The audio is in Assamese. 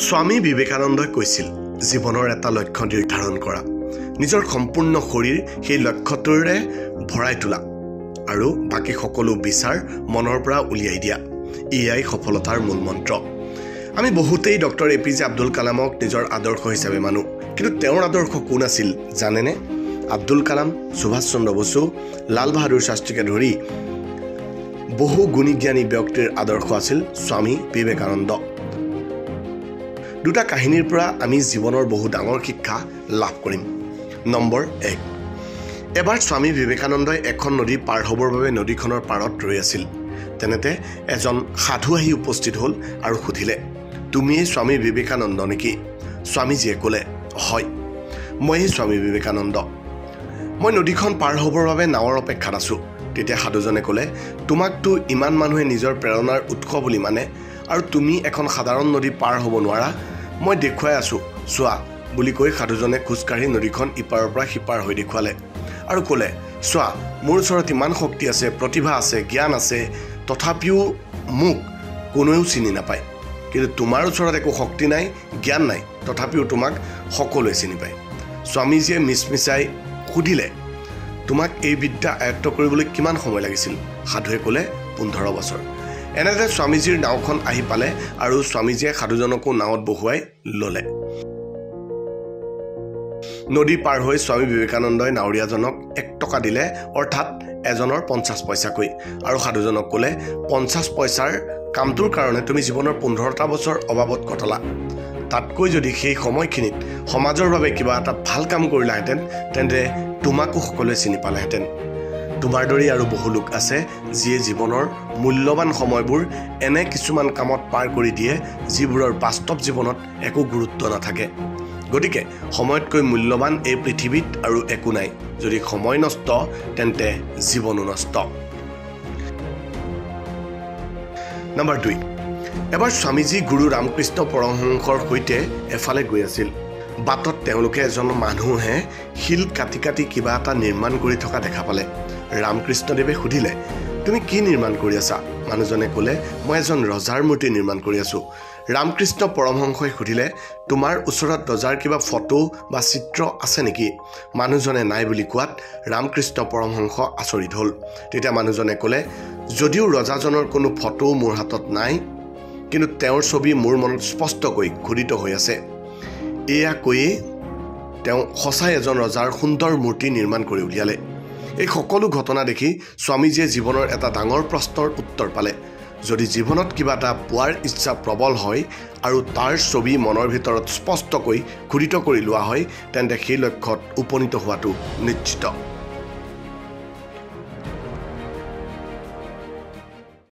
স্বামী বিবেকানন্দই কৈছিল জীৱনৰ এটা লক্ষ্য নিৰ্ধাৰণ কৰা, নিজৰ সম্পূৰ্ণ শৰীৰ সেই লক্ষ্যটোৰে ভৰাই তোলা আৰু বাকী সকলো বিচাৰ মনৰ পৰা উলিয়াই দিয়া। এয়াই সফলতাৰ মূল মন্ত্ৰ। আমি বহুতেই ডক্টৰ APJ আব্দুল কালামক নিজৰ আদৰ্শ হিচাপে মানো, কিন্তু তেওঁৰ আদৰ্শ কোন আছিল জানেনে? আব্দুল কালাম, সুভাষ চন্দ্ৰ বসু, লাল বাহাদুৰ শাস্ত্ৰীকে ধৰি বহু গুণী জ্ঞানী ব্যক্তিৰ আদৰ্শ আছিল স্বামী বিবেকানন্দ। দুটা কাহিনীৰ পৰা আমি জীৱনৰ বহু ডাঙৰ শিক্ষা লাভ কৰিম। নম্বৰ 1। এবাৰ স্বামী বিবেকানন্দই এখন নদী পাৰ হ'বৰ বাবে নদীখনৰ পাৰত ৰৈ আছিল। তেনেতে এজন সাধু আহি উপস্থিত হ'ল আৰু সুধিলে, তুমিয়েই স্বামী বিবেকানন্দ নেকি? স্বামীজীয়ে ক'লে, হয়, ময়েই স্বামী বিবেকানন্দ। মই নদীখন পাৰ হ'বৰ বাবে নাৱৰ অপেক্ষাত আছোঁ। তেতিয়া সাধুজনে ক'লে, তোমাকতো ইমান মানুহে নিজৰ প্ৰেৰণাৰ উৎস বুলি মানে, আৰু তুমি এখন সাধাৰণ নদী পাৰ হ'ব নোৱাৰা? মই দেখুৱাই আছোঁ, চোৱা বুলি কৈ সাধুজনে খোজকাঢ়ি নদীখন ইপাৰৰ পৰা সিপাৰ হৈ দেখুৱালে আৰু ক'লে, চোৱা, মোৰ ওচৰত ইমান শক্তি আছে, প্ৰতিভা আছে, জ্ঞান আছে, তথাপিও মোক কোনেও চিনি নাপায়। কিন্তু তোমাৰ ওচৰত একো শক্তি নাই, জ্ঞান নাই, তথাপিও তোমাক সকলোৱে চিনি পায়। স্বামীজীয়ে মিচমিচাই সুধিলে, তোমাক এই বিদ্যা আয়ত্ত কৰিবলৈ কিমান সময় লাগিছিল? সাধুৱে ক'লে, 15 বছৰ। এনেদৰে স্বামীজীৰ নাওখন আহি পালে আৰু স্বামীজীয়ে সাধুজনকো নাৱত বহুৱাই ল'লে। নদী পাৰ হৈ স্বামী বিবেকানন্দই নাৱৰীয়াজনক 1 টকা দিলে, অৰ্থাৎ এজনৰ 50 পইচাকৈ, আৰু সাধুজনক ক'লে, 50 পইচাৰ কামটোৰ কাৰণে তুমি জীৱনৰ 15টা বছৰ অবাবত কটালা। তাতকৈ যদি সেই সময়খিনিত সমাজৰ বাবে কিবা এটা ভাল কাম কৰিলাহেঁতেন, তেন্তে তোমাকো সকলোৱে চিনি পালেহেঁতেন। তোমাৰ দৰেই আৰু বহু লোক আছে যিয়ে জীৱনৰ মূল্যৱান সময়বোৰ এনে কিছুমান কামত পাৰ কৰি দিয়ে যিবোৰৰ বাস্তৱ জীৱনত একো গুৰুত্ব নাথাকে। গতিকে সময়তকৈ মূল্যৱান এই পৃথিৱীত আৰু একো নাই। যদি সময় নষ্ট, তেন্তে জীৱনো নষ্ট। নম্বৰ 2। এবাৰ স্বামীজী গুৰু ৰামকৃষ্ণ পৰমহংসৰ সৈতে এফালে গৈ আছিল। বাটত তেওঁলোকে এজন মানুহে শিল কাটি কাটি কিবা এটা নিৰ্মাণ কৰি থকা দেখা পালে। ৰামকৃষ্ণদেৱে সুধিলে, তুমি কি নিৰ্মাণ কৰি আছা? মানুহজনে ক'লে, মই এজন ৰজাৰ মূৰ্তি নিৰ্মাণ কৰি আছোঁ। ৰামকৃষ্ণ পৰমহংসই সুধিলে, তোমাৰ ওচৰত ৰজাৰ কিবা ফটো বা চিত্ৰ আছে নেকি? মানুহজনে নাই বুলি কোৱাত ৰামকৃষ্ণ পৰমহংস আচৰিত হ'ল। তেতিয়া মানুহজনে ক'লে, যদিও ৰজাজনৰ কোনো ফটো মোৰ হাতত নাই, কিন্তু তেওঁৰ ছবি মোৰ মনত স্পষ্টকৈ খোদিত হৈ আছে। এয়া কৈয়ে তেওঁ সঁচাই এজন ৰজাৰ সুন্দৰ মূৰ্তি নিৰ্মাণ কৰি উলিয়ালে। এই সকলো ঘটনা দেখি স্বামীজীয়ে জীৱনৰ এটা ডাঙৰ প্ৰশ্নৰ উত্তৰ পালে। যদি জীৱনত কিবা এটা পোৱাৰ ইচ্ছা প্ৰবল হয় আৰু তাৰ ছবি মনৰ ভিতৰত স্পষ্টকৈ খোদিত কৰি লোৱা হয়, তেন্তে সেই লক্ষ্যত উপনীত হোৱাটো নিশ্চিত।